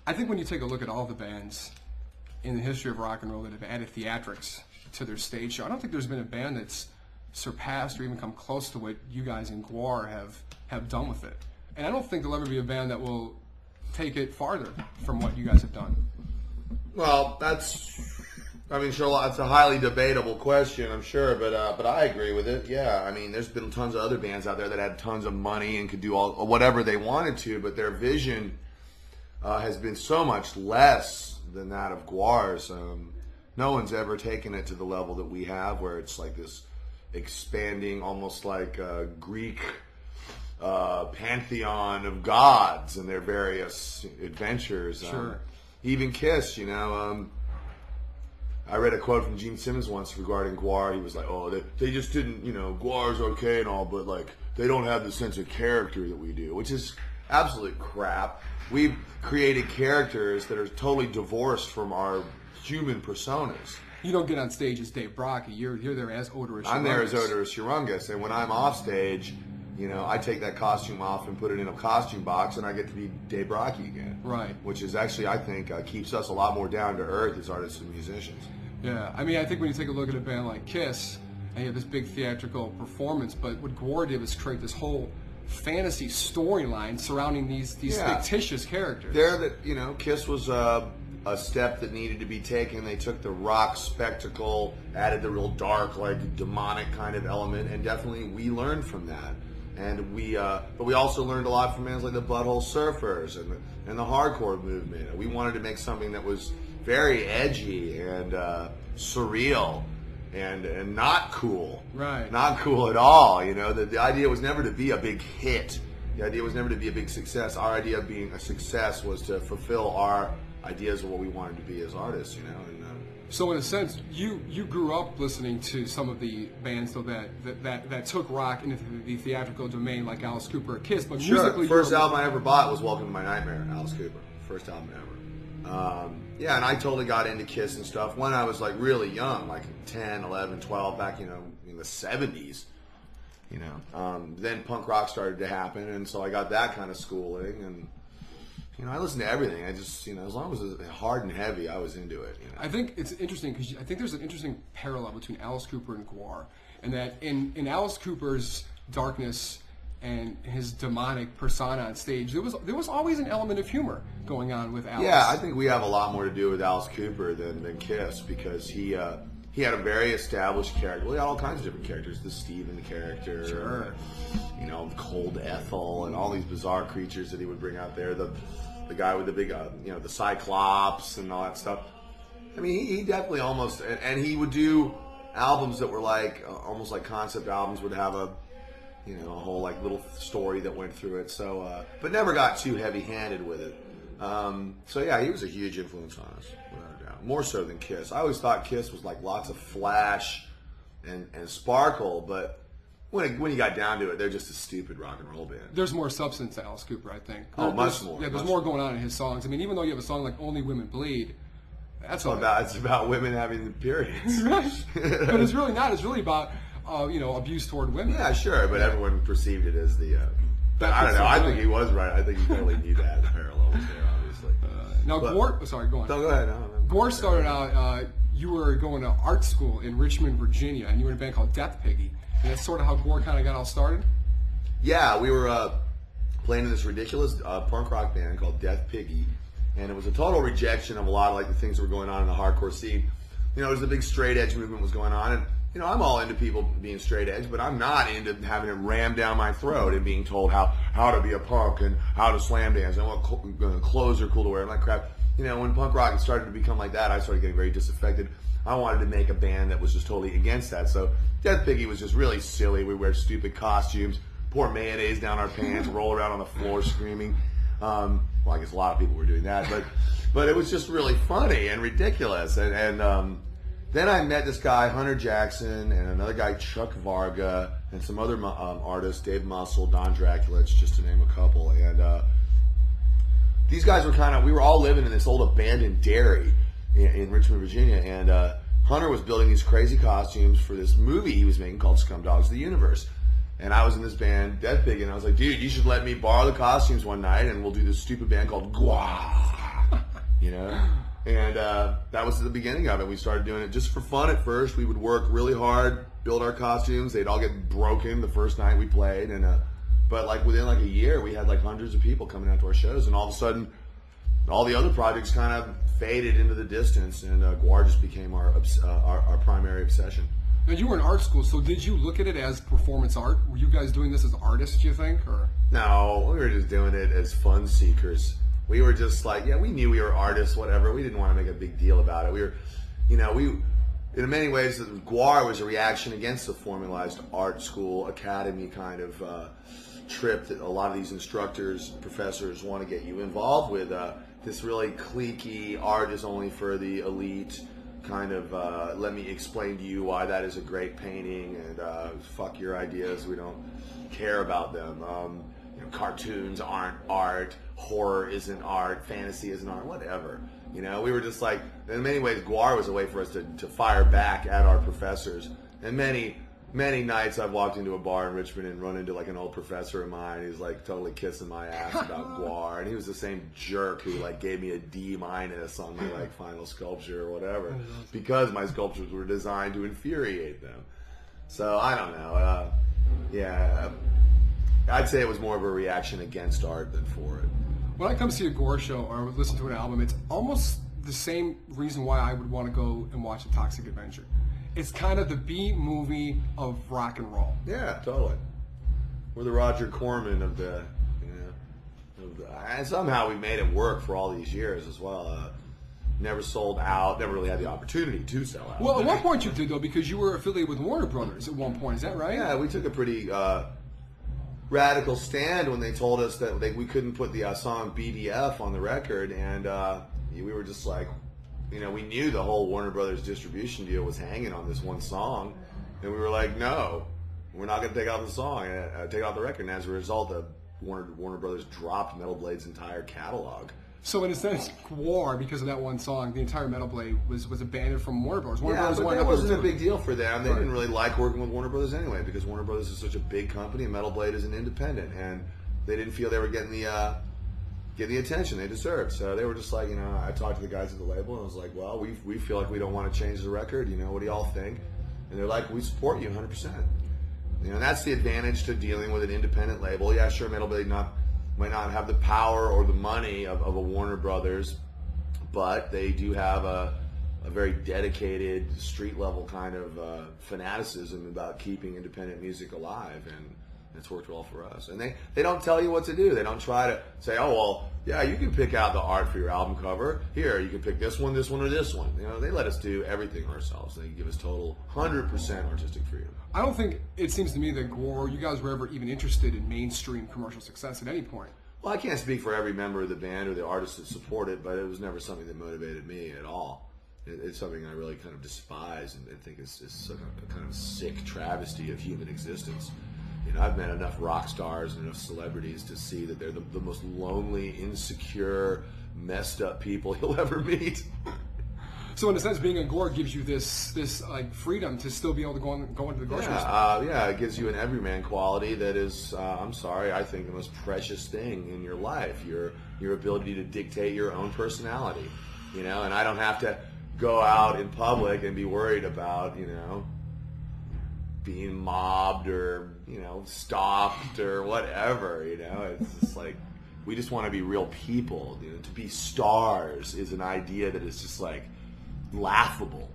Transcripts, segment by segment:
I think when you take a look at all the bands in the history of rock and roll that have added theatrics to their stage show, I don't think there's been a band that's surpassed or even come close to what you guys in GWAR have done with it. And I don't think there'll ever be a band that will take it farther from what you guys have done. Well, sure, it's a highly debatable question, I'm sure, but I agree with it. Yeah, I mean, there's been tons of other bands out there that had tons of money and could do whatever they wanted to, but their vision has been so much less than that of GWAR's. No one's ever taken it to the level that we have, where it's like this expanding, almost like a Greek pantheon of gods and their various adventures. Sure. Even Kiss, I read a quote from Gene Simmons once regarding GWAR. He was like, "Oh, they just didn't, GWAR's okay and all, but like they don't have the sense of character that we do," which is absolute crap. We've created characters that are totally divorced from our human personas. You don't get on stage as Dave Brockie. You're there as Odorous. I'm there as Odorous Urungus, and when I'm off stage, I take that costume off and put it in a costume box, and I get to be Dave Brockie again. Right. Which is actually, I think, keeps us a lot more down to earth as artists and musicians. Yeah, I mean, I think when you take a look at a band like Kiss, and you have this big theatrical performance, but what GWAR did was create this whole fantasy storyline surrounding these fictitious characters. Kiss was a step that needed to be taken. They took the rock spectacle, added the real dark, like demonic kind of element, and definitely we learned from that. And but we also learned a lot from bands like the Butthole Surfers and the hardcore movement. We wanted to make something that was very edgy and surreal and not cool. Right. Not cool at all. The idea was never to be a big hit. The idea was never to be a big success. Our idea of being a success was to fulfill our ideas of what we wanted to be as artists, So in a sense, you grew up listening to some of the bands though that took rock into the theatrical domain, like Alice Cooper or Kiss, but musically, first album I ever bought was Welcome to My Nightmare, Alice Cooper. First album ever. And I totally got into Kiss and stuff when I was like really young, like 10, 11, 12, back in the 70s. Then punk rock started to happen, and so I got that kind of schooling, and I listened to everything. I just, as long as it was hard and heavy, I was into it. I think it's interesting because I think there's an interesting parallel between Alice Cooper and GWAR, and that in Alice Cooper's darkness and his demonic persona on stage, there was always an element of humor going on with Alice. Yeah, I think we have a lot more to do with Alice Cooper than Kiss, because he had a very established character. Well, he had all kinds of different characters. The Steven character, sure. Cold Ethel, and all these bizarre creatures that he would bring out there. The guy with the big, the Cyclops and all that stuff. I mean, he definitely almost, and he would do albums that were like, almost like concept albums, would have a whole like little story that went through it. So, but never got too heavy-handed with it. So yeah, he was a huge influence on us, without a doubt. More so than Kiss. I always thought Kiss was like lots of flash and sparkle, but when you got down to it, they're just a stupid rock and roll band. There's more substance to Alice Cooper, I think. Much more. Yeah, there's more going on in his songs. I mean, even though you have a song like "Only Women Bleed," it's about women having periods. Right. But it's really not. It's really about abuse toward women. Yeah, sure, but everyone perceived it as the. But I don't know. I think he was right. I think he totally knew that. The parallel was there, obviously. Now, GWAR. Sorry, go on. No, go ahead. No. GWAR started out. You were going to art school in Richmond, Virginia, and you were in a band called Death Piggy. And that's sort of how GWAR kind of got all started? Yeah, we were playing in this ridiculous punk rock band called Death Piggy, and it was a total rejection of a lot of like the things that were going on in the hardcore scene. There was a big straight edge movement was going on, and I'm all into people being straight edge, but I'm not into having it rammed down my throat and being told how to be a punk and how to slam dance and what clothes are cool to wear and that crap. When punk rock started to become like that, I started getting very disaffected. I wanted to make a band that was just totally against that. So Death Piggy was just really silly. We wear stupid costumes, pour mayonnaise down our pants, roll around on the floor screaming. Well, I guess a lot of people were doing that, but it was just really funny and ridiculous. And then I met this guy, Hunter Jackson, and another guy, Chuck Varga, and some other artists, Dave Muscle, Don Draculich, just to name a couple. And these guys were we were all living in this old abandoned dairy in Richmond, Virginia, and Hunter was building these crazy costumes for this movie he was making called Scumdogs of the Universe. And I was in this band, Death Pig, and I was like, dude, you should let me borrow the costumes one night, and we'll do this stupid band called GWAR. you know. And that was the beginning of it. We started doing it just for fun at first. We would work really hard, build our costumes. They'd all get broken the first night we played, and but like within like a year, we had like hundreds of people coming out to our shows, and all of a sudden, all the other projects kind of faded into the distance, and GWAR just became our primary obsession. Now, you were in art school, so did you look at it as performance art? Were you guys doing this as artists, you think? Or? No, we were just doing it as fun seekers. We were just like, yeah, we knew we were artists, whatever. We didn't want to make a big deal about it. We were, you know, in many ways, GWAR was a reaction against the formalized art school, academy kind of trip that a lot of these instructors, professors want to get you involved with. This really cliquey art is only for the elite kind of, let me explain to you why that is a great painting, and fuck your ideas, we don't care about them. You know, cartoons aren't art, horror isn't art, fantasy isn't art, whatever. You know, we were just like, in many ways, GWAR was a way for us to fire back at our professors. And many nights I've walked into a bar in Richmond and run into like an old professor of mine. He's like totally kissing my ass about GWAR, and he was the same jerk who like gave me a D- on my like final sculpture or whatever, because my sculptures were designed to infuriate them. So I don't know. Yeah, I'd say it was more of a reaction against art than for it. When I come see a GWAR show or listen to an album, it's almost the same reason why I would want to go and watch A Toxic Adventure. It's kind of the B movie of rock and roll. Yeah, totally. We're the Roger Corman of the, and somehow we made it work for all these years as well. Never sold out, never really had the opportunity to sell out. Well, at one point you did, though, because you were affiliated with Warner Brothers at one point. Is that right? Yeah, we took a pretty radical stand when they told us that we couldn't put the song BDF on the record, and we were just like, you know, we knew the whole Warner Brothers distribution deal was hanging on this one song, and we were like, no, we're not going to take out the song, take out the record. And as a result, Warner Brothers dropped Metal Blade's entire catalog. So in a sense, GWAR, because of that one song, the entire Metal Blade was abandoned from Warner Brothers. Warner Brothers but that wasn't a big deal for them. They Right. didn't really like working with Warner Brothers anyway, because Warner Brothers is such a big company and Metal Blade is an independent, and they didn't feel they were getting the attention they deserved. So they were just like, you know, I talked to the guys at the label and I was like, well, we feel like we don't want to change the record. You know, what do y'all think? And they're like, we support you 100%. You know, and that's the advantage to dealing with an independent label. Yeah, sure, Metal Blade might not have the power or the money of a Warner Brothers, but they do have a very dedicated street level kind of fanaticism about keeping independent music alive, and it's worked well for us. And they don't tell you what to do. They don't try to say, oh, well, yeah, you can pick out the art for your album cover. Here, you can pick this one, or this one. You know, they let us do everything ourselves. They give us total 100% artistic freedom. I don't think, it seems to me that GWAR, you guys were ever even interested in mainstream commercial success at any point. Well, I can't speak for every member of the band or the artists that support it, but it was never something that motivated me at all. It's something I really kind of despise and think is a kind of sick travesty of human existence. You know, I've met enough rock stars and enough celebrities to see that they're the most lonely, insecure, messed up people you'll ever meet. So in a sense, being a GWAR gives you this like freedom to still be able to go into the grocery store. Yeah, it gives you an everyman quality that is, I'm sorry, I think the most precious thing in your life. Your ability to dictate your own personality. You know, and I don't have to go out in public and be worried about, you know, being mobbed or, you know, stalked or whatever. You know, it's just like, we just want to be real people. You know, to be stars is an idea that is just like laughable.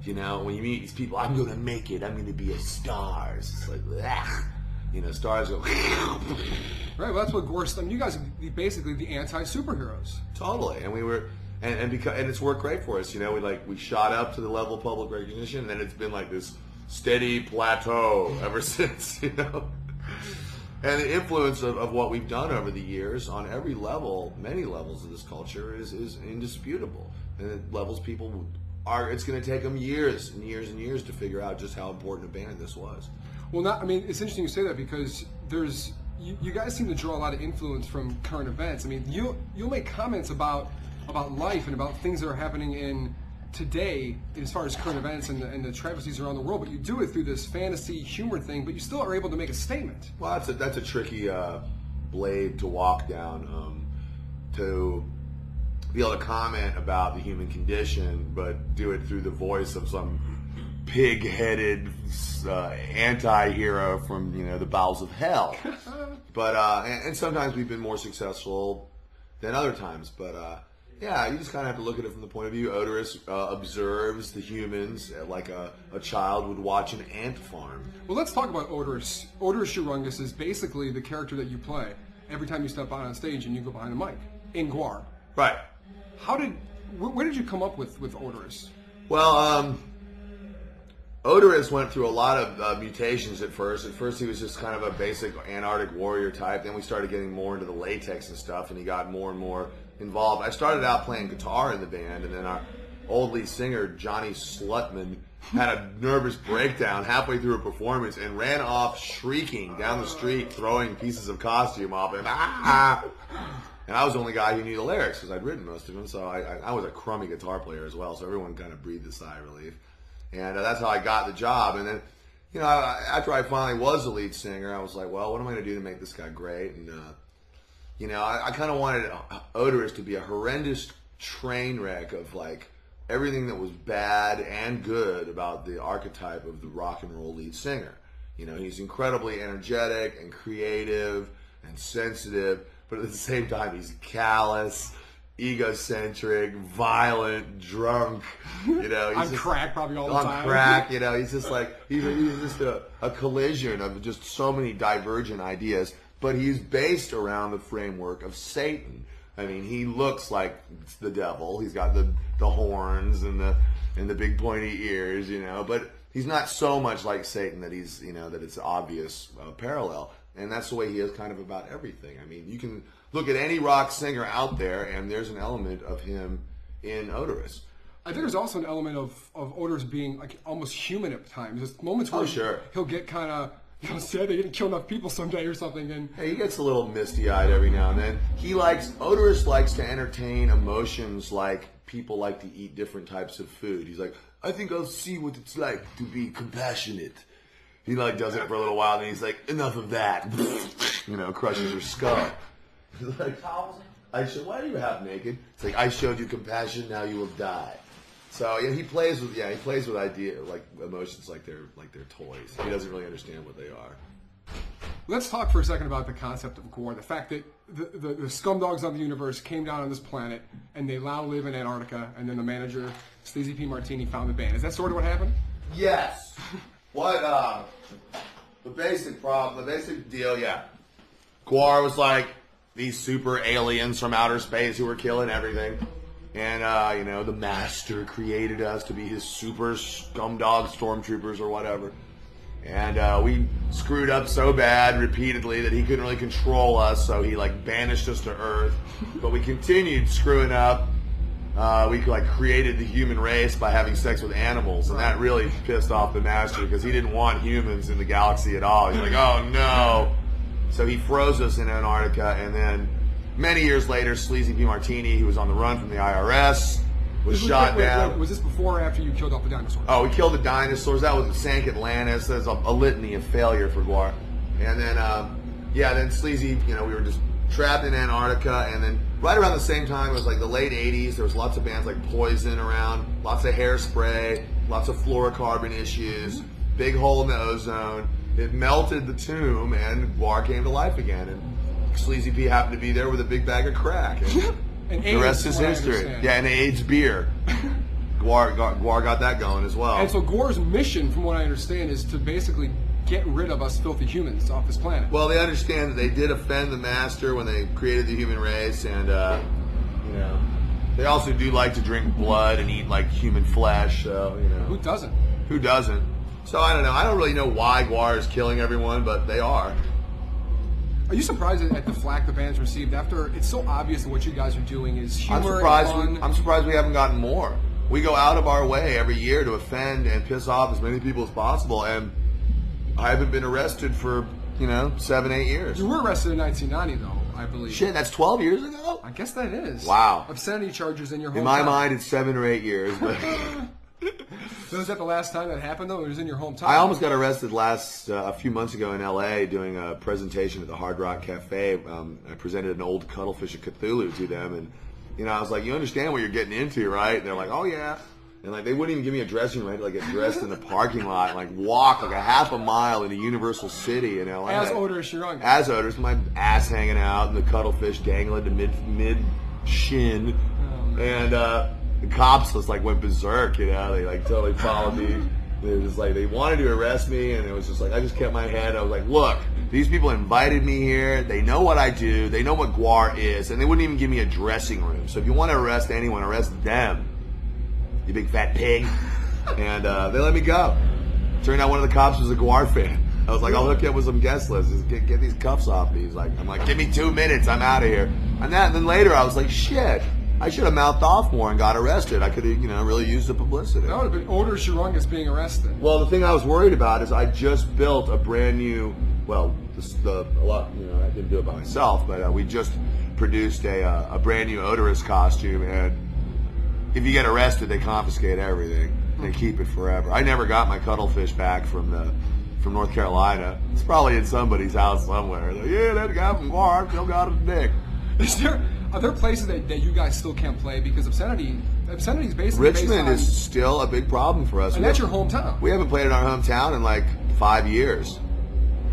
You know, when you meet these people, I'm going to make it, I'm going to be a star. It's just like, ugh. You know, stars go. Right, well, that's what GWAR. I mean, you guys are basically the anti-superheroes. Totally, and we were, and it's worked great for us. You know, we shot up to the level of public recognition, and then it's been like this steady plateau ever since. You know, and the influence of what we've done over the years on every level, many levels of this culture is indisputable, and it levels people are. It's going to take them years and years and years to figure out just how important a band this was. Well, I mean, it's interesting you say that because you guys seem to draw a lot of influence from current events. I mean, you'll make comments about life and about things that are happening in today as far as current events and the travesties around the world, but you do it through this fantasy humor thing, but you still are able to make a statement. Well, that's a tricky blade to walk down. To be able to comment about the human condition, but do it through the voice of some pig-headed anti-hero from the bowels of hell. But and sometimes we've been more successful than other times. But yeah, you just kind of have to look at it from the point of view. Odorous observes the humans like a child would watch an ant farm. Well, let's talk about Odorous. Odorous Shurungus is basically the character that you play every time you step out on stage and you go behind the mic in GWAR. Right. Where did you come up with Odorous? Well, Odorous went through a lot of mutations at first. At first, he was just kind of a basic Antarctic warrior type. Then we started getting more into the latex and stuff, and he got more and more involved. I started out playing guitar in the band, and then our old lead singer, Johnny Slutman, had a nervous breakdown halfway through a performance and ran off shrieking down the street, throwing pieces of costume off him. Ah! And I was the only guy who knew the lyrics because I'd written most of them, so I was a crummy guitar player as well, so everyone kind of breathed a sigh of relief. And that's how I got the job. And then, after I finally was the lead singer, I was like, well, what am I going to do to make this guy great? And, I kind of wanted Odorous to be a horrendous train wreck of, like, everything that was bad and good about the archetype of the rock and roll lead singer. He's incredibly energetic and creative and sensitive, but at the same time, he's callous, egocentric, violent, drunk. He's on crack probably all the time. On crack, he's just like he's just a collision of just so many divergent ideas. But he's based around the framework of Satan. I mean, he looks like the devil. He's got the horns and the big pointy ears, But he's not so much like Satan that he's that it's obvious parallel. And that's the way he is kind of about everything. I mean, you can look at any rock singer out there, and there's an element of him in Odorous. I think there's also an element of Odorous being like almost human at times. There's moments where he'll get kind of sad they didn't kill enough people someday or something. And hey, he gets a little misty-eyed every now and then. Odorous likes to entertain emotions like people like to eat different types of food. He's like, I think I'll see what it's like to be compassionate. He does it for a little while, and he's like, enough of that. Crushes your skull. He's like, why are you half naked? It's like, I showed you compassion, now you will die. So he plays with idea like emotions like they're toys. He doesn't really understand what they are. Let's talk for a second about the concept of GWAR. The fact that the scumdogs of the universe came down on this planet and they now live in Antarctica, and then the manager, Sleazy P. Martini, found the band. Is that sort of what happened? Yes. The basic deal, yeah. GWAR was like these super aliens from outer space who were killing everything. And, the master created us to be his super scumdog stormtroopers or whatever. And we screwed up so bad repeatedly that he couldn't really control us, so he, banished us to Earth. But we continued screwing up. We created the human race by having sex with animals, and that really pissed off the master because he didn't want humans in the galaxy at all. He's like, oh no. So he froze us in Antarctica, and then many years later, Sleazy P. Martini, who was on the run from the IRS, was shot down. Was this before or after you killed off the dinosaurs? Oh, we killed the dinosaurs. That was sank Atlantis. There's a litany of failure for GWAR. And then, then Sleazy, we were just trapped in Antarctica, and then right around the same time, it was the late 80s, there was lots of bands like Poison around, lots of hairspray, lots of fluorocarbon issues, big hole in the ozone. It melted the tomb, and GWAR came to life again, and Sleazy P happened to be there with a big bag of crack. And the rest is history. Yeah, and AIDS beer. GWAR got that going as well. And so GWAR's mission, from what I understand, is to basically get rid of us filthy humans off this planet. Well, they understand that they did offend the master when they created the human race, and they also do like to drink blood and eat human flesh. So who doesn't? Who doesn't? So I don't know. I don't really know why GWAR is killing everyone, but they are. Are you surprised at the flack the band's received after it's so obvious that what you guys are doing is humor? I'm surprised we haven't gotten more. We go out of our way every year to offend and piss off as many people as possible, and I haven't been arrested for 7-8 years. You were arrested in 1990, though, I believe. Shit, that's 12 years ago? I guess that is. Wow. Obscenity charges in your hometown. In my mind, it's 7 or 8 years. But So was that the last time that happened, though? It was in your hometown? I almost got arrested a few months ago in L.A. doing a presentation at the Hard Rock Cafe. I presented an old cuttlefish of Cthulhu to them, and You know, I was like, you understand what you're getting into, right? And they're like, oh yeah. And like they wouldn't even give me a dressing room. I had to like get dressed in the parking lot and like walk like a half a mile into Universal City in LA. As odorous Urunga. As odorous, my ass hanging out and the cuttlefish dangling to mid shin. And the cops just like went berserk, you know. They like totally followed me. They were just like, they wanted to arrest me, and it was just like, I just kept my head. I was like, look, these people invited me here. They know what I do. They know what GWAR is, and they wouldn't even give me a dressing room. So if you want to arrest anyone, arrest them, you big fat pig. And they let me go. Turned out one of the cops was a GWAR fan. I was like, I'll hook you up with some guest lists. Just get these cuffs off me. I'm like, give me 2 minutes. I'm out of here. And then later I was like, shit. I should have mouthed off more and got arrested. I could have, really used the publicity. That would have been odorous Urunga's being arrested. Well, the thing I was worried about is I just built a brand new, I didn't do it by myself, but we just produced a brand new odorous costume, and if you get arrested, they confiscate everything. They keep it forever. I never got my cuttlefish back from North Carolina. It's probably in somebody's house somewhere. Like, yeah, that guy from GWAR still got his dick. Are there places that you guys still can't play because Obscenity's basically Richmond is still a big problem for us. And that's your hometown. We haven't played in our hometown in like 5 years.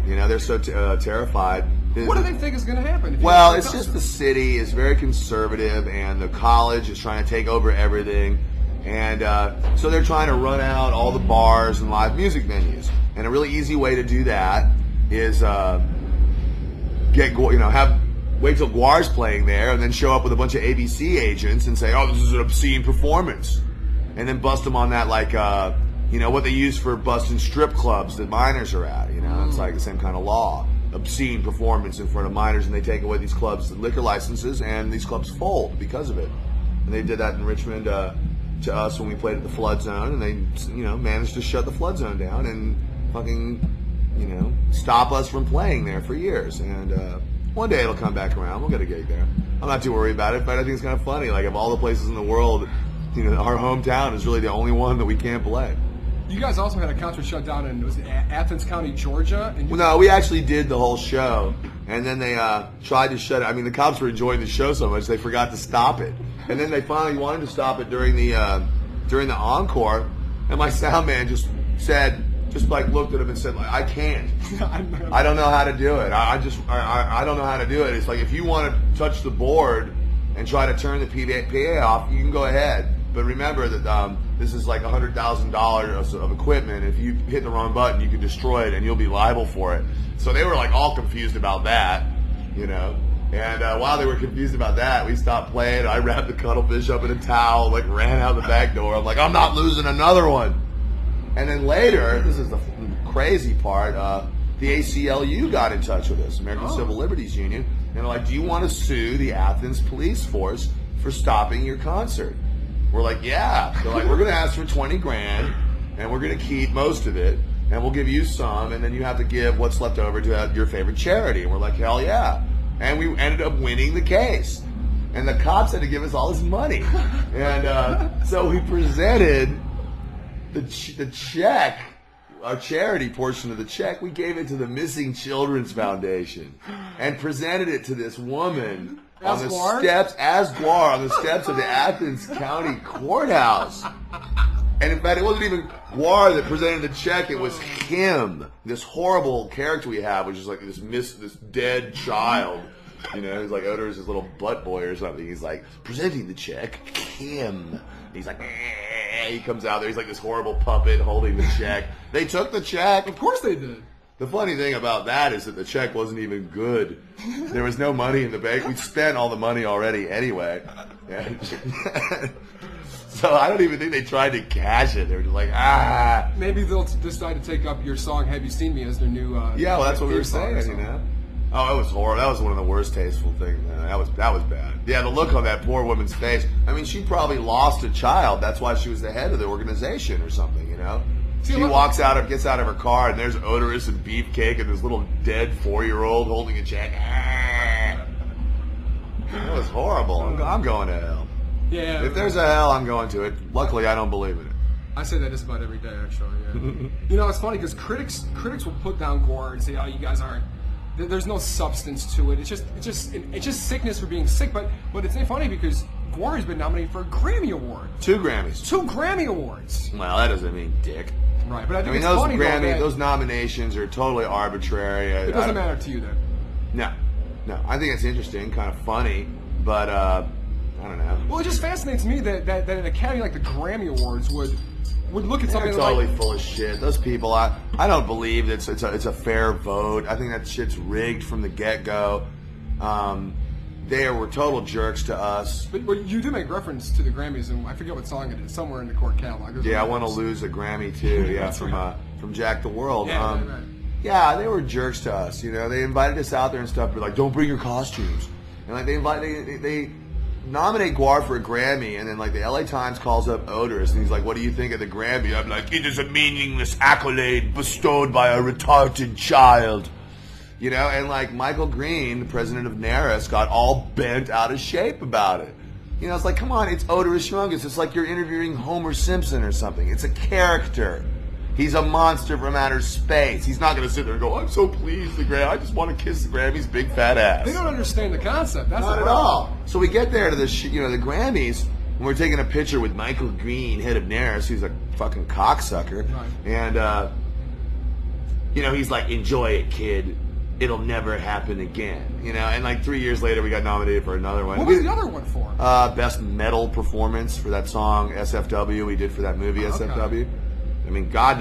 They're so terrified. What do they think is going to happen? Well, it's just the city is very conservative, and the college is trying to take over everything, and so they're trying to run out all the bars and live music venues. And a really easy way to do that is wait till GWAR's playing there, and then show up with a bunch of ABC agents and say, oh, this is an obscene performance. And then bust them on that, like, what they use for busting strip clubs that minors are at. It's like the same kind of law. Obscene performance in front of minors, and they take away these clubs' liquor licenses, and these clubs fold because of it. And they did that in Richmond to us when we played at the Flood Zone, and they, managed to shut the Flood Zone down and fucking, stop us from playing there for years. And, one day it'll come back around. We'll get a gig there. I'm not too worried about it, but I think it's kind of funny. Like, of all the places in the world, our hometown is really the only one that we can't play. You guys also had a concert shut down in, was it Athens County, Georgia? And no, we actually did the whole show, and then they tried to shut it. I mean, the cops were enjoying the show so much they forgot to stop it. And then they finally wanted to stop it during the encore, and my sound man just looked at him and said, like, I can't. I don't know how to do it. I don't know how to do it. It's like, if you want to touch the board and try to turn the PA off, you can go ahead. But remember that this is like $100,000 of equipment. If you hit the wrong button, you can destroy it, and you'll be liable for it. So they were like all confused about that, And while they were confused about that, we stopped playing. I wrapped the cuttlefish up in a towel, like ran out the back door. I'm like, I'm not losing another one. And then later, this is the crazy part, the ACLU got in touch with us, American Civil Liberties Union, and they're like, do you want to sue the Athens police force for stopping your concert? We're like, yeah. They're like, we're going to ask for 20 grand, and we're going to keep most of it, and we'll give you some, and then you have to give what's left over to your favorite charity. And we're like, hell yeah. And we ended up winning the case. And the cops had to give us all this money. And so we presented the check, our charity portion of the check, we gave it to the Missing Children's Foundation and presented it to this woman on the steps, as GWAR, on the steps of the Athens County Courthouse. And in fact, it wasn't even GWAR that presented the check, it was him, this horrible character we have, which is like this dead child. He's like Odor's his little butt boy or something. He's like, presenting the check, him. He's like, he comes out there. He's like this horrible puppet holding the check. They took the check. Of course they did. The funny thing about that is that the check wasn't even good. There was no money in the bank. We spent all the money already anyway. So I don't even think they tried to cash it. They were just like, ah. Maybe they'll decide to take up your song "Have You Seen Me" as their new. Yeah, well, that's what we were saying. Oh, it was horrible. That was one of the worst tasteful things, man. That was bad. Yeah, the look on that poor woman's face. I mean, she probably lost a child. That's why she was the head of the organization or something, She gets out of her car, and there's Odorous and Beefcake and this little dead 4-year-old holding a check. That was horrible. I'm going to hell. Yeah. If there's a hell, I'm going to it. Luckily, I don't believe in it. I say that just about every day, actually. Yeah. It's funny because critics will put down GWAR and say, "Oh, you guys aren't." There's no substance to it. It's just sickness for being sick. But it's funny because GWAR has been nominated for a Grammy Award. 2 Grammys. 2 Grammy Awards. Well, that doesn't mean dick. Right, but I think I mean, it's those funny though, those nominations are totally arbitrary. it doesn't matter to you then. No. I think it's interesting, kind of funny, but I don't know. Well, it just fascinates me that an Academy like the Grammy Awards would look at something They're totally like full of shit. Those people, I don't believe it's a fair vote. I think that shit's rigged from the get-go. They were total jerks to us. But you do make reference to the Grammys, and I forget what song it is. Somewhere in the court catalog. Yeah, I want to lose a Grammy too. Yeah, from Jack the World. Yeah, right. Yeah, they were jerks to us. You know, they invited us out there and stuff. But like, don't bring your costumes. And like, they nominate GWAR for a Grammy, and then like the LA Times calls up Otis, and he's like, "What do you think of the Grammy?" I'm like, "It is a meaningless accolade bestowed by a retarded child." You know, and like Michael Green, the president of NARAS, got all bent out of shape about it. You know, it's like, come on, it's Otis Youngest. It's like you're interviewing Homer Simpson or something. It's a character. He's a monster from outer space. He's not going to sit there and go, "I'm so pleased the Grammy. I just want to kiss the Grammy's big fat ass." They don't understand the concept. That's not at all. So we get there to the the Grammys, and we're taking a picture with Michael Green, head of NARAS, who's a fucking cocksucker, right. And he's like, "Enjoy it, kid. It'll never happen again." You know, and like 3 years later, we got nominated for another one. What was the other one for? Best metal performance for that song SFW we did for that movie SFW. I mean, God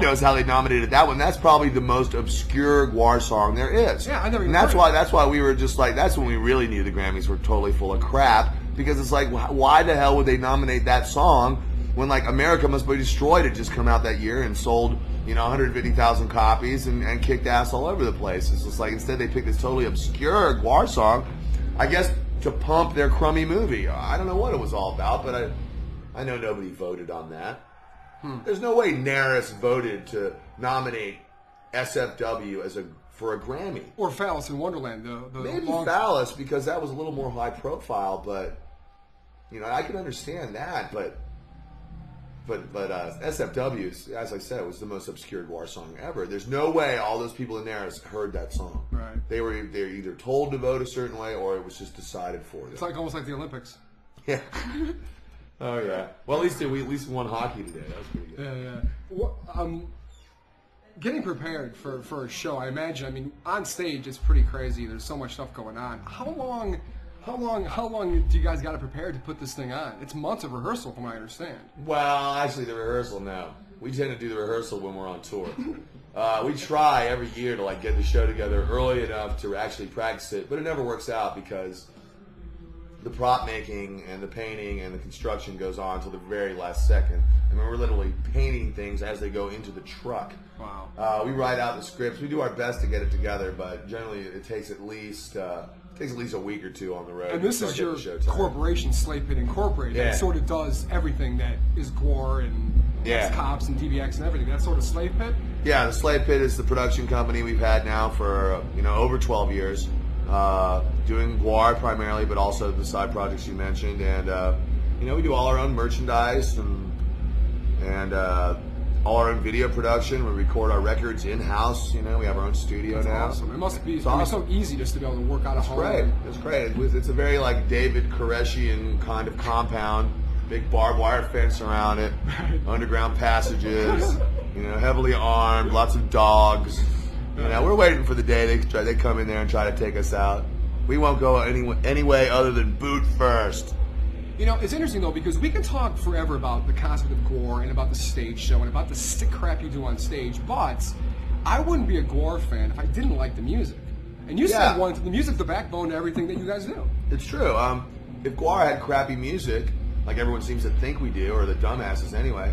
knows how they nominated that one. That's probably the most obscure GWAR song there is. Yeah, I never. And that's why we were just like, that's when we really knew the Grammys were totally full of crap, because it's like, why the hell would they nominate that song when like America Must Be Destroyed had just come out that year and sold 150,000 copies and kicked ass all over the place. It's just like, instead they picked this totally obscure GWAR song, I guess, to pump their crummy movie. I don't know what it was all about, but I know nobody voted on that. There's no way NARAS voted to nominate SFW for a Grammy. Or Phallus in Wonderland. Maybe Phallus, because that was a little more high profile, but I can understand that, but SFW, as I said, was the most obscure GWAR song ever. There's no way all those people in NARAS heard that song. Right. They were either told to vote a certain way, or it was just decided for them. It's like almost like the Olympics. Yeah. Oh yeah. Well, at least we won hockey today. That was pretty good. Yeah. Well, getting prepared for a show, I imagine. I mean, on stage it's pretty crazy. There's so much stuff going on. How long do you guys got to prepare to put this thing on? It's months of rehearsal, from what I understand. Well, actually, the rehearsal now. We tend to do the rehearsal when we're on tour. We try every year to like get the show together early enough to actually practice it, but it never works out because the prop making and the painting and the construction goes on until the very last second. I mean, we're literally painting things as they go into the truck. Wow. We write out the scripts. We do our best to get it together, but generally it takes at least a week or two on the road. And this is your corporation, Slave Pit Incorporated. Yeah. That sort of does everything that is GWAR and Cops and DBX and everything. That's sort of Slave Pit? Yeah, the Slave Pit is the production company we've had now for over 12 years. Doing GWAR primarily, but also the side projects you mentioned, and we do all our own merchandise and all our own video production. We record our records in house. We have our own studio now. Awesome. It must be so easy just to be able to work out of home. It's great. It's a very like David Koreshian kind of compound. Big barbed wire fence around it, underground passages. Heavily armed, lots of dogs. We're waiting for the day they come in there and try to take us out. We won't go any way other than boot first. It's interesting, though, because we can talk forever about the concept of GWAR and about the stage show and about the stick crap you do on stage, but I wouldn't be a GWAR fan if I didn't like the music. And you said the music's the backbone to everything that you guys do. It's true. If GWAR had crappy music, like everyone seems to think we do, or the dumbasses anyway,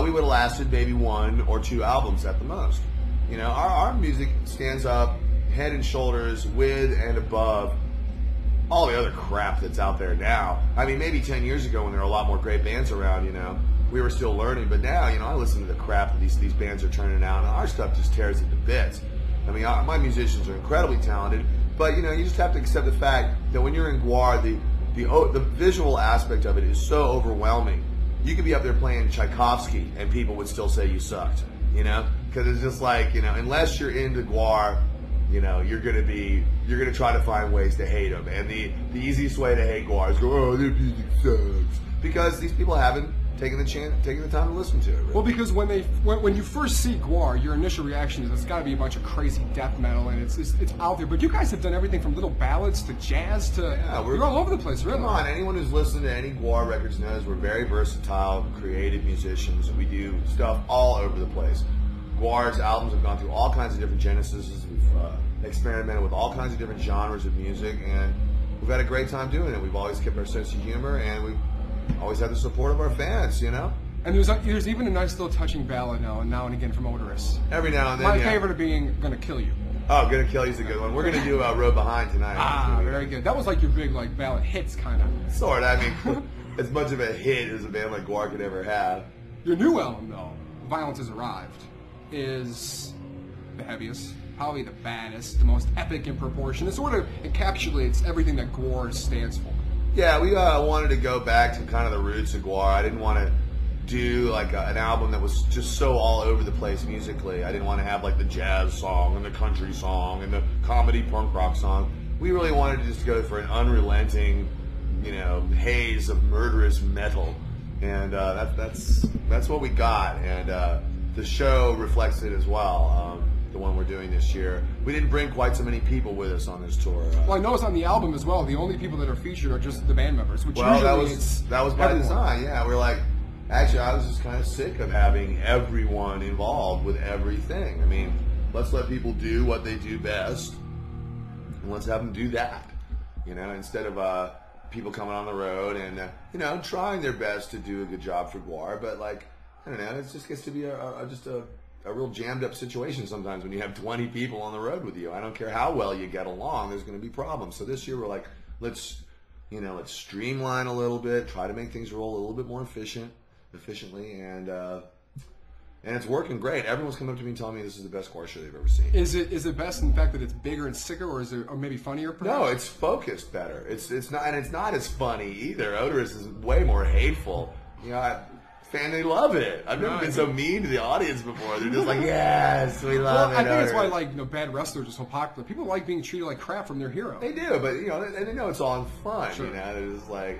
we would have lasted maybe 1 or 2 albums at the most. Our music stands up head and shoulders with and above all the other crap that's out there now. I mean, maybe 10 years ago when there were a lot more great bands around, we were still learning. But now, I listen to the crap that these bands are turning out, and our stuff just tears it to bits. I mean, my musicians are incredibly talented, but, you just have to accept the fact that when you're in GWAR, the visual aspect of it is so overwhelming. You could be up there playing Tchaikovsky, and people would still say you sucked, Because it's just like, unless you're into GWAR, you know, you're gonna try to find ways to hate them. And the easiest way to hate GWAR is go, oh, their music sucks, because these people haven't taking the time to listen to it. Really. Well, because when you first see GWAR, your initial reaction is it's got to be a bunch of crazy death metal, and it's out there. But you guys have done everything from little ballads to jazz to you're all over the place, really. Come on, anyone who's listened to any GWAR records knows we're very versatile, creative musicians. We do stuff all over the place. GWAR's albums have gone through all kinds of different genesis. We've experimented with all kinds of different genres of music, and we've had a great time doing it. We've always kept our sense of humor, and we've always had the support of our fans, you know? And there's even a nice little touching ballad now and again from Odorous. Every now and then, My favorite being Gonna Kill You. Oh, Gonna Kill You's a good one. We're going to do Road Behind tonight. Ah, very good. That was like your big ballad hits, kind of. Sort of. I mean, as much of a hit as a band like GWAR could ever have. Your new album, though, Violence Has Arrived, is the heaviest, probably the baddest, the most epic in proportion. It sort of encapsulates everything that GWAR stands for. Yeah, we wanted to go back to kind of the roots of GWAR. I didn't want to do like an album that was just so all over the place musically. I didn't want to have like the jazz song and the country song and the comedy punk rock song. We really wanted to just go for an unrelenting, you know, haze of murderous metal, and that's what we got. And the show reflects it as well. The one we're doing this year. We didn't bring quite so many people with us on this tour. Well, I noticed on the album as well, the only people that are featured are just the band members, which well, usually that was by design. Yeah, we're like, actually, I was just kind of sick of having everyone involved with everything. I mean, let's let people do what they do best, and let's have them do that. You know, instead of people coming on the road and you know, trying their best to do a good job for GWAR, but like, I don't know, it just gets to be a real jammed up situation sometimes when you have 20 people on the road with you. I don't care how well you get along, there's going to be problems. So this year we're like, let's streamline a little bit, try to make things roll a little bit more efficiently, and it's working great. Everyone's come up to me and telling me this is the best GWAR show they've ever seen. Is it best in the fact that it's bigger and sicker, or maybe funnier? Perhaps? No, it's focused better. It's not as funny either. Odorous is way more hateful. You know, they love it. I've never been so mean to the audience before. They're just like, yes, we love it. I think it's why bad wrestlers are so popular. People like being treated like crap from their hero. They do, but you know, and they know it's all in fun. Sure. You know, they're just like,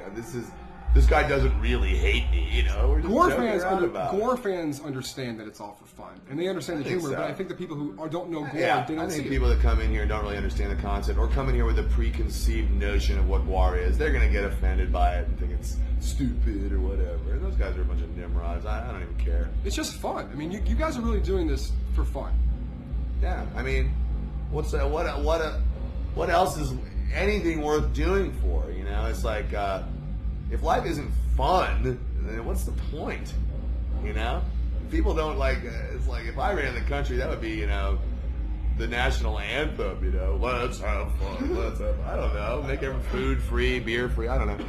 this guy doesn't really hate me. You know, we're just GWAR fans understand that it's all for fun, and they understand the humor. So. But I think the people who don't know GWAR, they don't see it. I think people that come in here and don't really understand the concept, or come in here with a preconceived notion of what GWAR is, they're going to get offended by it and think it's stupid or whatever. And those guys are a bunch of nimrods. I don't even care. It's just fun. I mean, you guys are really doing this for fun. Yeah. I mean, what else is anything worth doing for? You know, it's like if life isn't fun, then what's the point? You know, people don't like. It's like if I ran the country, that would be, you know, the national anthem. You know, let's have fun. I don't know. Make every food free, beer free. I don't know.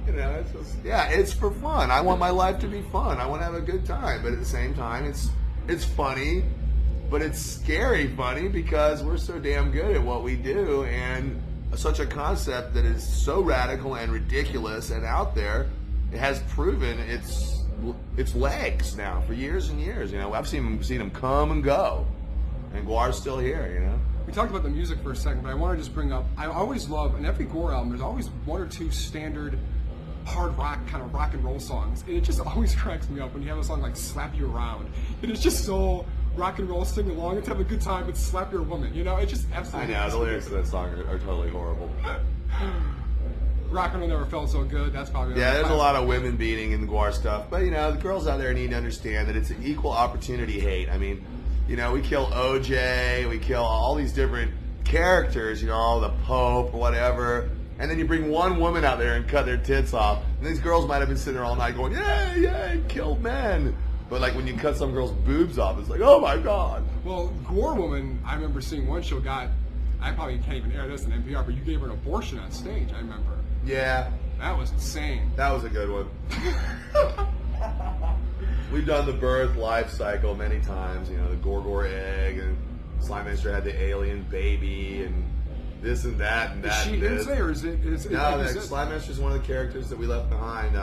You know, it's just, it's for fun. I want my life to be fun. I want to have a good time, but at the same time, it's funny, but it's scary funny because we're so damn good at what we do, and such a concept that is so radical and ridiculous and out there, it has proven its legs now for years and years. You know, I've seen them come and go, and GWAR's still here. You know. We talked about the music for a second, but I want to just bring up, I always love, in every GWAR album, there's always one or two standard hard rock, kind of rock and roll songs. And it just always cracks me up when you have a song like Slap You Around. It is just so rock and roll, sing along, and have a good time, but slap your woman. You know, it's just absolutely... I know, the lyrics to that song are totally horrible. Rock and roll never felt so good. That's probably... Yeah, there's a lot of women beating in the GWAR stuff. But, you know, the girls out there need to understand that it's an equal opportunity hate. I mean, you know, we kill OJ, we kill all these different characters, you know, the Pope or whatever, and then you bring one woman out there and cut their tits off, and these girls might have been sitting there all night going, yay, yay, kill men. But like when you cut some girl's boobs off, it's like, oh my God. Well, GWAR woman, I remember seeing one show I probably can't even air this on NPR, but you gave her an abortion on stage, I remember. Yeah. That was insane. That was a good one. We've done the birth life cycle many times, you know, the GWAR egg, and Slime Master had the alien baby, and this and that and that. Is she in there, or is it? No, Slime Master is one of the characters that we left behind.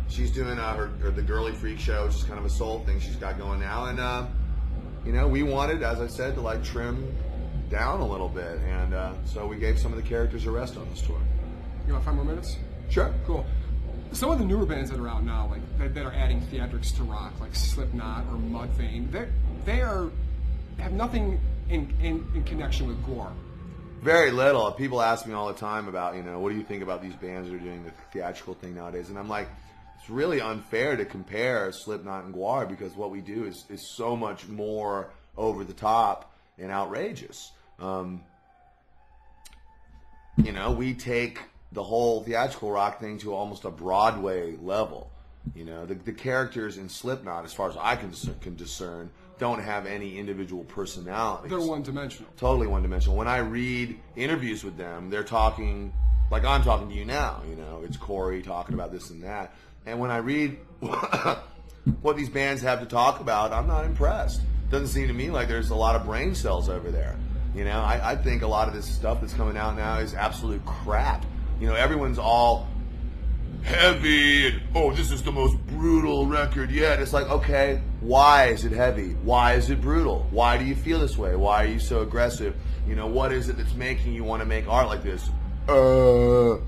She's doing the Girly Freak show, which is kind of a soul thing she's got going now, and you know, we wanted, as I said, to like trim down a little bit, and so we gave some of the characters a rest on this tour. You want 5 more minutes? Sure. Cool. Some of the newer bands that are out now, like that are adding theatrics to rock, like Slipknot or Mudvayne, they have nothing in connection with GWAR. Very little. People ask me all the time about, what do you think about these bands that are doing the theatrical thing nowadays? And I'm like, it's really unfair to compare Slipknot and GWAR because what we do is so much more over the top and outrageous. We take the whole theatrical rock thing to almost a Broadway level. The characters in Slipknot, as far as I can discern, don't have any individual personalities. They're one-dimensional. Totally one-dimensional. When I read interviews with them, they're talking like I'm talking to you now. It's Corey talking about this and that. And when I read what these bands have to talk about, I'm not impressed. Doesn't seem to me like there's a lot of brain cells over there. I think a lot of this stuff that's coming out now is absolute crap. Everyone's all heavy and, oh, this is the most brutal record yet. It's like, okay, why is it heavy? Why is it brutal? Why do you feel this way? Why are you so aggressive? What is it that's making you want to make art like this? It's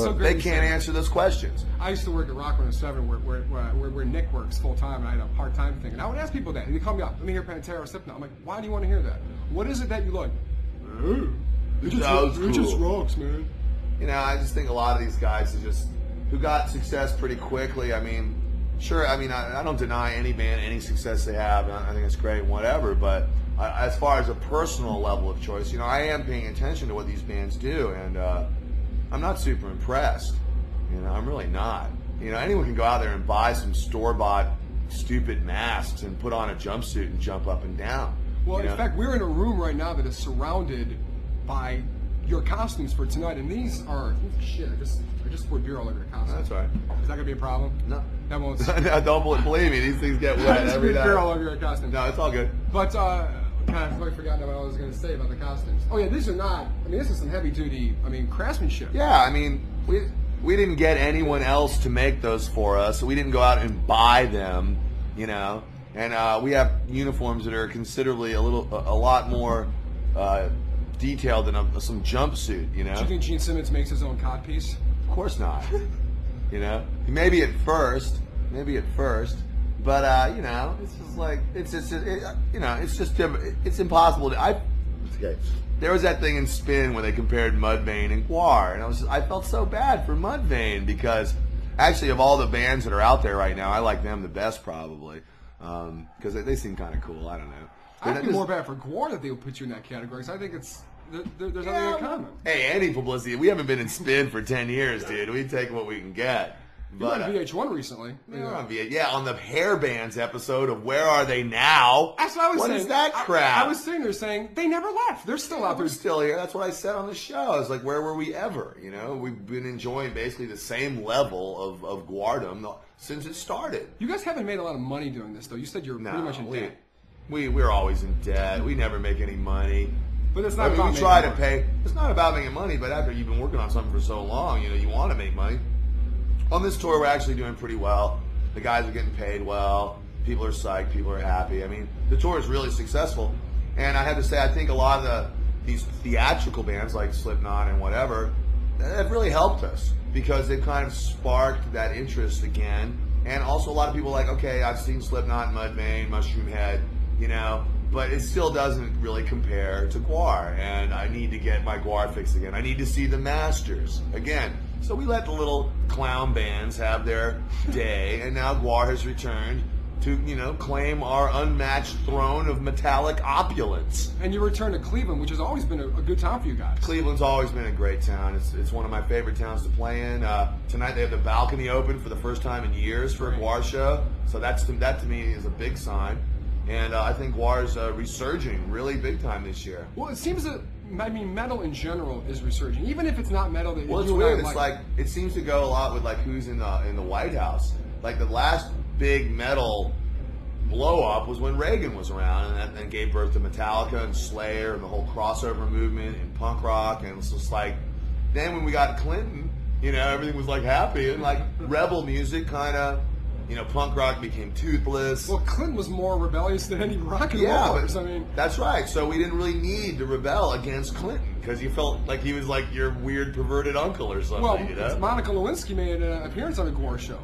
so great they can't answer those questions. I used to work at Rock 107 where Nick works full time, and I had a part time thing. And I would ask people that. And they call me up, let me hear Pantera or Slipknot. I'm like, why do you want to hear that? What is it that you like? It just rocks, man. I just think a lot of these guys who got success pretty quickly. I mean, sure, I don't deny any band any success they have. I think it's great, whatever. But as far as a personal level of choice, I am paying attention to what these bands do, and I'm not super impressed. I'm really not. Anyone can go out there and buy some store-bought stupid masks and put on a jumpsuit and jump up and down. Well, in fact, we're in a room right now that is surrounded by your costumes for tonight, and these are shit. I just poured beer all over your costume. That's all right. Is that gonna be a problem? No, that won't. Don't believe me. These things get wet every day. Beer all over your costume. No, it's all good. But God, I've really forgotten what I was gonna say about the costumes. Oh yeah, these are not. This is some heavy duty. craftsmanship. Yeah, we didn't get anyone else to make those for us, so we didn't go out and buy them. And we have uniforms that are considerably a lot more detailed than some jumpsuit. Do you think Gene Simmons makes his own codpiece? Of course not. Maybe at first, but it's just like it's impossible to. Okay. There was that thing in Spin where they compared Mudvayne and GWAR, and I felt so bad for Mudvayne because actually of all the bands that are out there right now, I like them the best probably because they seem kind of cool. I don't know. I feel more bad for GWAR that they would put you in that category. Because I think there's nothing in common. Hey, any publicity. We haven't been in Spin for 10 years, dude. We take what we can get. You were on VH1 recently. On the Hair Bands episode of Where Are They Now? That's what I was saying. What is that crap? I was sitting there saying, they never left. They're still out there. They're still here. That's what I said on the show. I was like, where were we ever? We've been enjoying basically the same level of GWARdom since it started. You guys haven't made a lot of money doing this, though. You said you're pretty much in debt. We're always in debt. We never make any money. But it's not about we try to pay. It's not about making money, but after you've been working on something for so long, you want to make money. On this tour, we're actually doing pretty well. The guys are getting paid well. People are psyched. People are happy. The tour is really successful. And I have to say, I think a lot of these theatrical bands like Slipknot and whatever have really helped us because they've kind of sparked that interest again. And also a lot of people are like, okay, I've seen Slipknot, Mudvayne, Mushroom Head, but it still doesn't really compare to GWAR. And I need to get my GWAR fix again. I need to see the Masters again. So we let the little clown bands have their day, and now GWAR has returned to, claim our unmatched throne of metallic opulence. And you return to Cleveland, which has always been a good town for you guys. Cleveland's always been a great town. It's one of my favorite towns to play in. Tonight they have the balcony open for the first time in years for a GWAR show, so that to me is a big sign. And I think GWAR is resurging really big time this year. Well, it seems that metal in general is resurging, even if it's not metal. Well, it's weird. It's like it seems to go a lot with who's in the White House. Like the last big metal blow up was when Reagan was around, and that gave birth to Metallica and Slayer and the whole crossover movement and punk rock. And it's just like then when we got Clinton, everything was happy and rebel music kind of punk rock became toothless. Well, Clinton was more rebellious than any rock and rollers. I mean, that's right. So we didn't really need to rebel against Clinton because you felt like he was like your weird perverted uncle or something. Well, Monica Lewinsky made an appearance on a GWAR show.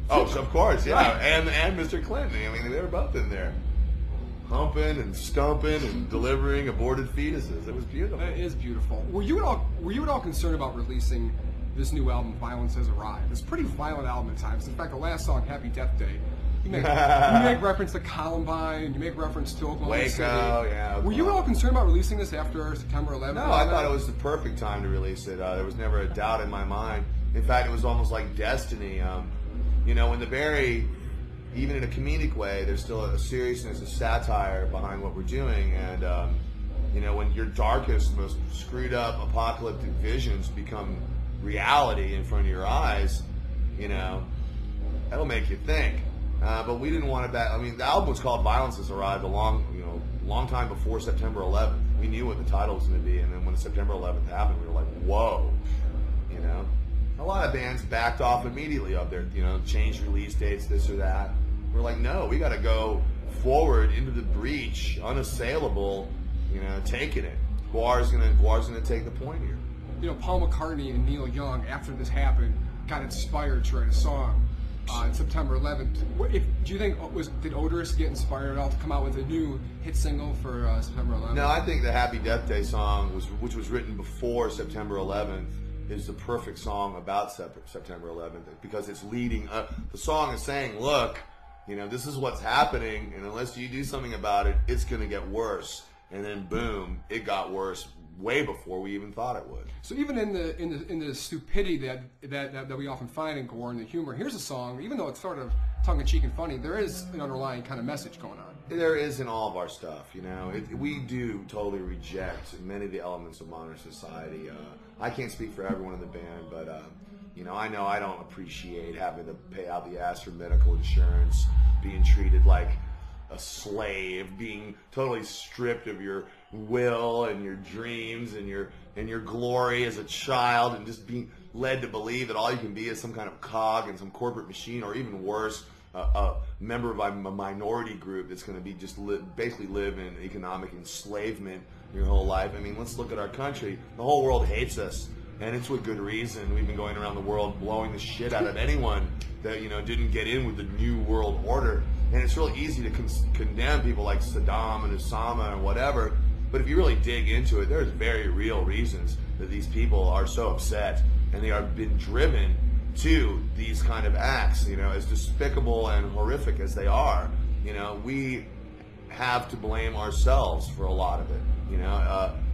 Oh, of course, yeah, and Mr. Clinton. I mean, they were both in there, humping and stumping and delivering aborted fetuses. It was beautiful. It is beautiful. Were you at all concerned about releasing this new album, Violence Has Arrived? It's a pretty violent album at times. In fact, the last song, Happy Death Day, you make reference to Columbine, you make reference to Oklahoma City. Yeah. Were you at all concerned about releasing this after September 11th? No, I thought it was the perfect time to release it. There was never a doubt in my mind. In fact, it was almost like destiny. When the Barry, even in a comedic way, there's still a seriousness, a satire behind what we're doing. And, when your darkest, most screwed up apocalyptic visions become reality in front of your eyes, that'll make you think. But we didn't want to back. I mean, the album was called Violence Has Arrived a long time before September 11th. We knew what the title was going to be, and then when September 11th happened, we were like, whoa, A lot of bands backed off immediately of their, changed release dates, this or that. We're like, no, we got to go forward into the breach, unassailable, taking it. GWAR's gonna take the point here. Paul McCartney and Neil Young, after this happened, got inspired to write a song on September 11th. Do you think, did Odorous get inspired at all to come out with a new hit single for September 11th? No, I think the Happy Death Day song, which was written before September 11th, is the perfect song about September 11th because it's leading up. The song is saying, look, this is what's happening, and unless you do something about it, it's going to get worse. And then boom, it got worse way before we even thought it would. So even in the stupidity that we often find in GWAR and the humor, here's a song, even though it's sort of tongue-in-cheek and funny, there is an underlying kind of message going on. There is in all of our stuff, we do totally reject many of the elements of modern society. I can't speak for everyone in the band, but I know I don't appreciate having to pay out the ass for medical insurance, being treated like a slave, being totally stripped of your will and your dreams and your glory as a child, and just being led to believe that all you can be is some kind of cog in some corporate machine, or even worse, a member of a minority group that's going to be just basically live in economic enslavement your whole life. I mean, let's look at our country. The whole world hates us, and it's with good reason. We've been going around the world blowing the shit out of anyone that didn't get in with the new world order. And it's really easy to condemn people like Saddam and Osama and whatever. But if you really dig into it, there's very real reasons that these people are so upset, and they are been driven to these kind of acts, as despicable and horrific as they are. We have to blame ourselves for a lot of it.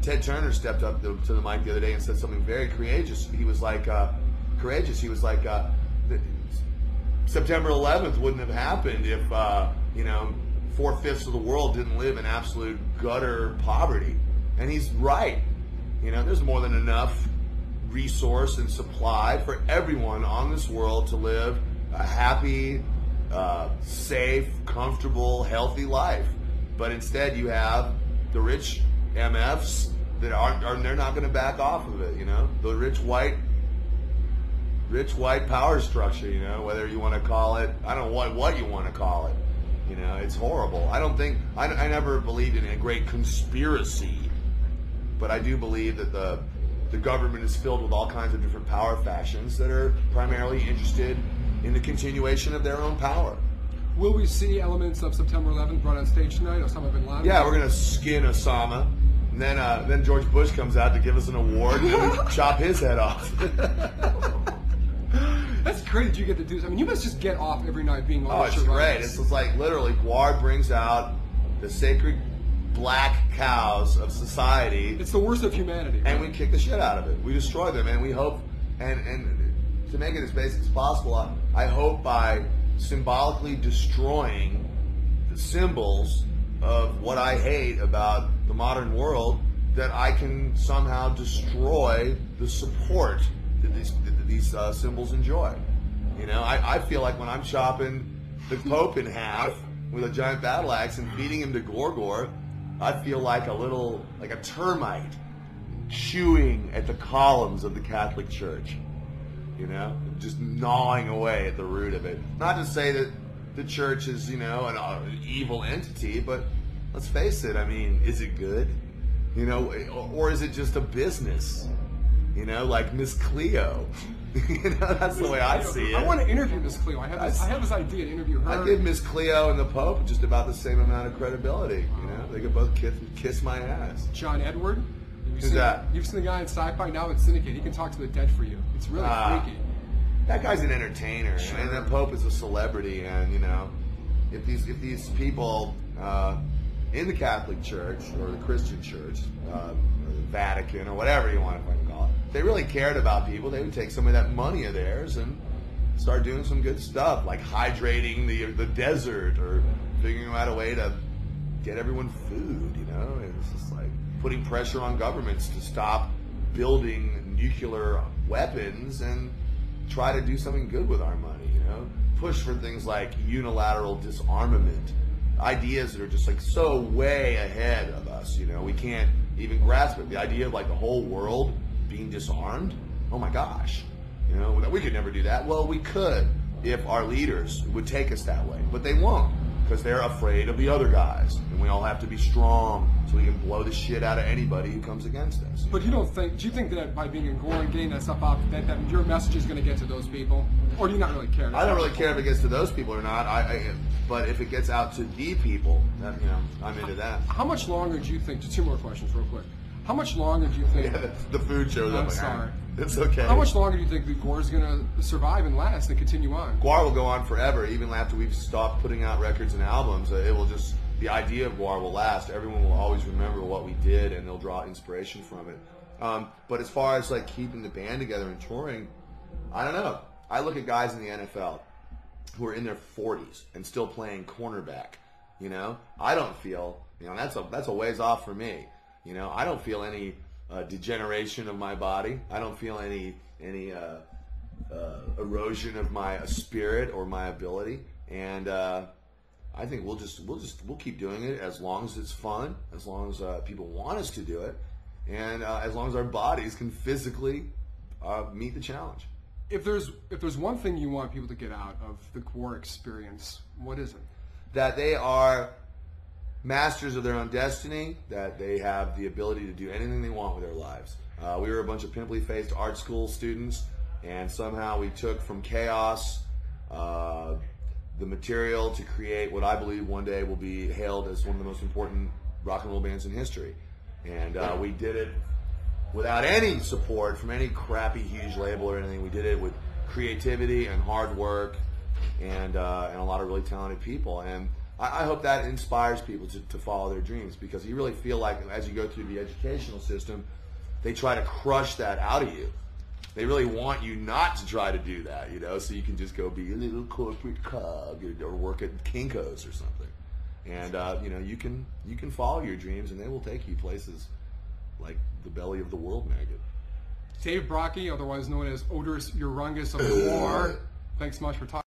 Ted Turner stepped up to the mic the other day and said something very courageous. He was like, September 11th wouldn't have happened if, 4/5 of the world didn't live in absolute gutter poverty. And he's right. There's more than enough resource and supply for everyone on this world to live a happy, safe, comfortable, healthy life. But instead you have the rich MFs that they're not going to back off of it, the rich white power structure, whether you want to call it, I don't know what you want to call it, it's horrible. I never believed in a great conspiracy, but I do believe that the government is filled with all kinds of different power factions that are primarily interested in the continuation of their own power. Will we see elements of September 11th brought on stage tonight, Osama bin Laden? Yeah, we're going to skin Osama. And then George Bush comes out to give us an award and we chop his head off. That's great that you get to do this. I mean, you must just get off every night being on it's great. It's like literally GWAR brings out the sacred black cows of society. It's the worst of humanity. And we kick the shit out of it. We destroy them, and we hope, and to make it as basic as possible, I hope by symbolically destroying the symbols of what I hate about the modern world, that I can somehow destroy the support that these symbols enjoy. I feel like when I'm chopping the Pope in half with a giant battle axe and feeding him to Gorgor, I feel like a termite chewing at the columns of the Catholic Church. you know, just gnawing away at the root of it. Not to say that the church is, you know, an evil entity, but let's face it, I mean, is it good? You know, or is it just a business? You know, like Miss Cleo. You know, that's the way I see it. I want to interview Miss Cleo. I have this idea to interview her. I give Miss Cleo and the Pope just about the same amount of credibility. You know, they could both kiss my ass. John Edward. Who's that? You've seen the guy in Sci-Fi, now it's Syndicate. He can talk to the dead for you. It's really freaky. That guy's an entertainer, Sure. and the Pope is a celebrity. And you know, if these people in the Catholic Church or the Christian Church, or the Vatican or whatever you want to fucking call it, if they really cared about people, they would take some of that money of theirs and start doing some good stuff, like hydrating the desert or figuring out a way to get everyone food. You know, and it's just like putting pressure on governments to stop building nuclear weapons and try to do something good with our money, you know? Push for things like unilateral disarmament, ideas that are just like so way ahead of us, you know? We can't even grasp it. The idea of like the whole world being disarmed, oh my gosh, you know? We could never do that. Well, we could if our leaders would take us that way, but they won't, because they're afraid of the other guys, and we all have to be strong so we can blow the shit out of anybody who comes against us. But do you think that by being in GWAR and getting that stuff out, that your message is going to get to those people? Or do you not really care? I don't really care if it gets to those people or not, but if it gets out to the people, that, you know, I'm into that. How much longer do you think, just two more questions real quick. How much longer do you think... Yeah, the food shows up. I'm sorry. It's okay. How much longer do you think the GWAR is going to survive and last and continue on? GWAR will go on forever, even after we've stopped putting out records and albums. It will just, the idea of GWAR will last. Everyone will always remember what we did, and they'll draw inspiration from it. But as far as like keeping the band together and touring, I don't know. I look at guys in the NFL who are in their 40s and still playing cornerback. You know, I don't feel, you know, that's a ways off for me. You know, I don't feel any degeneration of my body. I don't feel any erosion of my spirit or my ability. And I think we'll keep doing it as long as it's fun, as long as people want us to do it, and as long as our bodies can physically meet the challenge. If there's one thing you want people to get out of the GWAR experience, what is it? That they are masters of their own destiny, that they have the ability to do anything they want with their lives. We were a bunch of pimply faced art school students, and somehow we took from chaos the material to create what I believe one day will be hailed as one of the most important rock and roll bands in history. And we did it without any support from any crappy huge label or anything. We did it with creativity and hard work and a lot of really talented people. And I hope that inspires people to follow their dreams, because you really feel like as you go through the educational system, they try to crush that out of you. They really want you not to try to do that, you know, so you can just go be a little corporate cog or work at Kinko's or something. And, you know, you can follow your dreams, and they will take you places like the belly of the world maggot. Dave Brockie, otherwise known as Odorous Urungus of the GWAR. Thanks so much for talking.